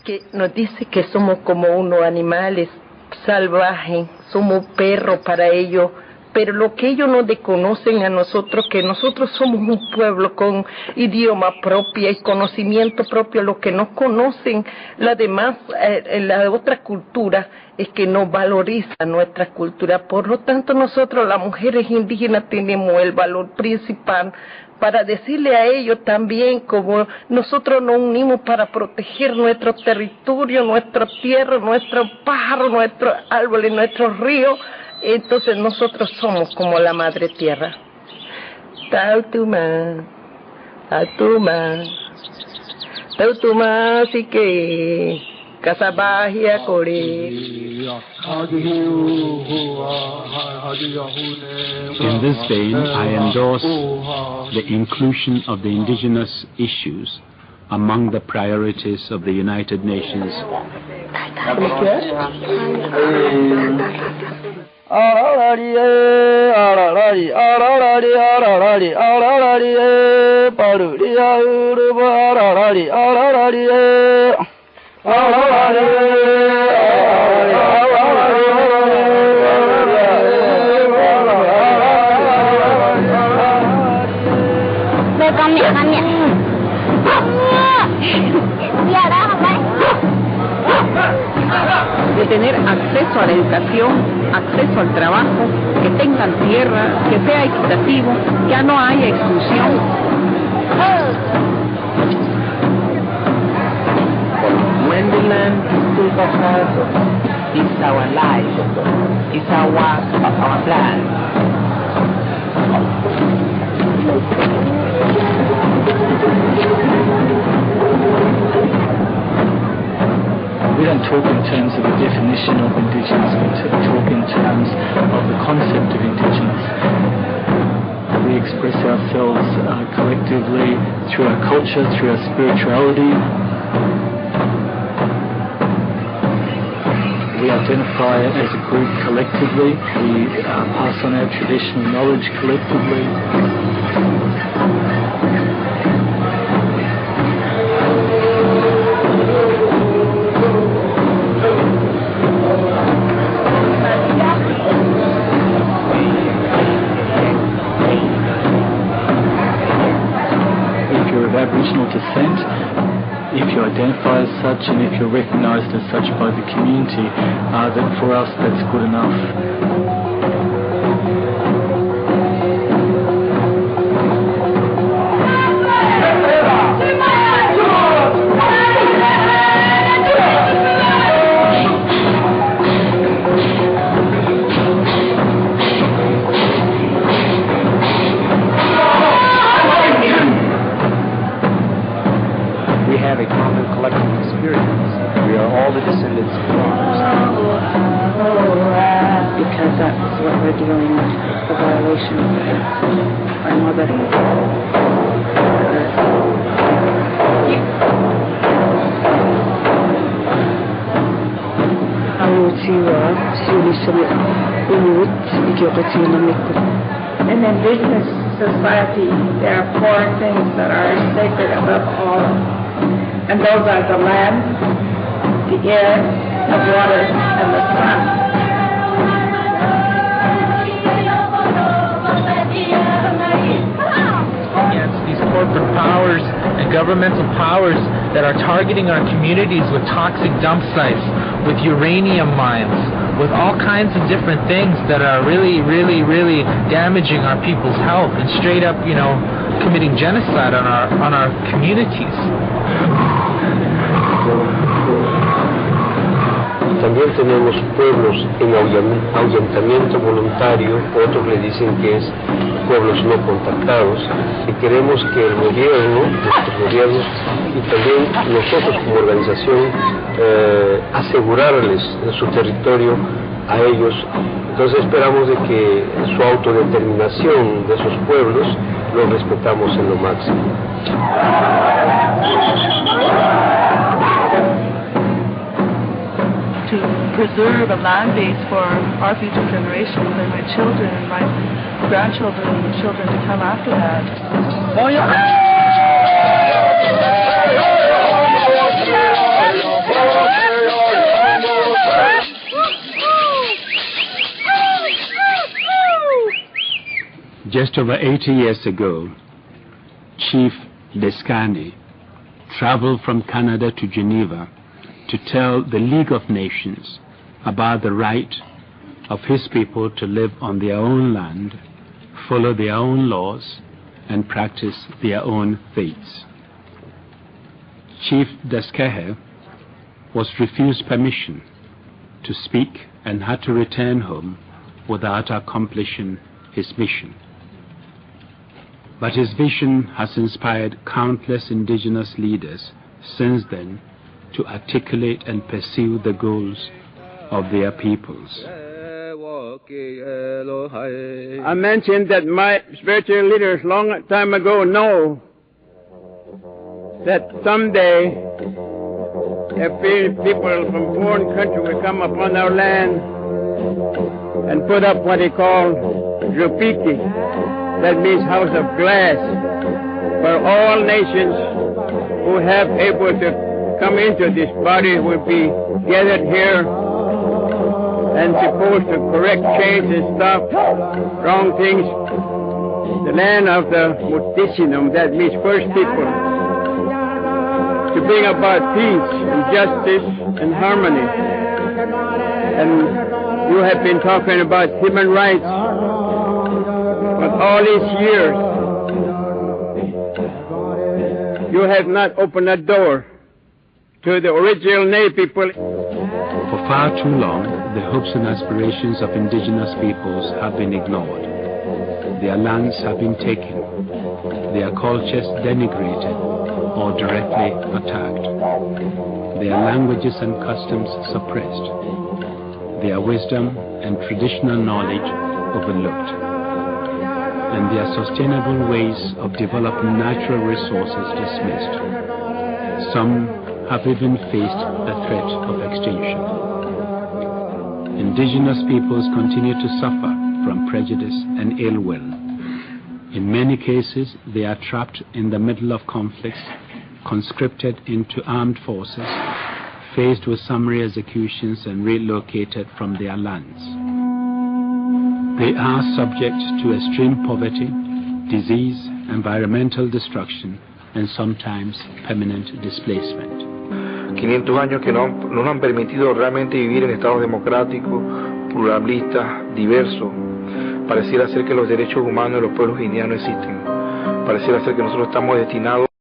que nos dice que somos como unos animales salvajes, somos perros para ellos, pero lo que ellos nos desconocen a nosotros, que nosotros somos un pueblo con idioma propia y conocimiento propio, lo que no conocen las demás, la otra cultura, es que no valoriza nuestra cultura. Por lo tanto, nosotros las mujeres indígenas tenemos el valor principal para decirle a ellos también, como nosotros nos unimos para proteger nuestro territorio, nuestra tierra, nuestros pájaros, nuestros árboles, nuestros ríos. Entonces nosotros somos como la madre tierra. Tautuma, tautuma, tautuma, así que Casabahia Core. In this vein, I endorse the inclusion of the indigenous issues among the priorities of the United Nations. De tener acceso a la educación, acceso al trabajo, que tengan tierra, que sea equitativo, ya no haya exclusión. When the land is still bajado, it's our life, it's our plan. We don't talk in terms of the definition of indigenous, we talk in terms of the concept of indigenous. We express ourselves collectively through our culture, through our spirituality. We identify as a group collectively. We pass on our traditional knowledge collectively. Aboriginal descent, if you identify as such and if you're recognised as such by the community, then for us that's good enough. have a common collective experience. We are all the descendants of farmers. Because that's what we're dealing with, the violation of our mother. In indigenous society, there are four things that are sacred above all, and those are the land, the air, the water, and the sun. Against these corporate powers and governmental powers that are targeting our communities with toxic dump sites, with uranium mines, with all kinds of different things that are really damaging our people's health and straight up, committing genocide on our communities. También tenemos pueblos en ahuyentamiento voluntario, otros le dicen que es pueblos no contactados, y queremos que el gobierno, nuestros gobiernos y también nosotros como organización asegurarles su territorio a ellos. Entonces esperamos de que su autodeterminación de esos pueblos lo respetamos en lo máximo. To preserve a land base for our future generations and my children and my grandchildren and children to come after that. Oh, yeah. Just over 80 years ago, Chief Descani traveled from Canada to Geneva to tell the League of Nations about the right of his people to live on their own land, follow their own laws, and practice their own faiths. Chief Descahe was refused permission to speak and had to return home without accomplishing his mission. But his vision has inspired countless indigenous leaders since then to articulate and pursue the goals of their peoples. I mentioned that my spiritual leaders long time ago know that someday if people from foreign countries will come upon our land and put up what they call rupiki, that means house of glass, where all nations who have able to come into this body will be gathered here and supposed to correct, change, and stop wrong things. The land of the Mutisinum, that means first people, to bring about peace and justice and harmony. And you have been talking about human rights, but all these years you have not opened a door to the original native people. For far too long, the hopes and aspirations of indigenous peoples have been ignored. Their lands have been taken, their cultures denigrated or directly attacked, their languages and customs suppressed, their wisdom and traditional knowledge overlooked, and their sustainable ways of developing natural resources dismissed. Some have even faced the threat of extinction. Indigenous peoples continue to suffer from prejudice and ill will. In many cases, they are trapped in the middle of conflicts, conscripted into armed forces, faced with summary executions, and relocated from their lands. They are subject to extreme poverty, disease, environmental destruction, and sometimes permanent displacement. 500 años que no nos han permitido realmente vivir en estados democráticos, pluralistas, diversos. Pareciera ser que los derechos humanos de los pueblos indígenas no existen. Pareciera ser que nosotros estamos destinados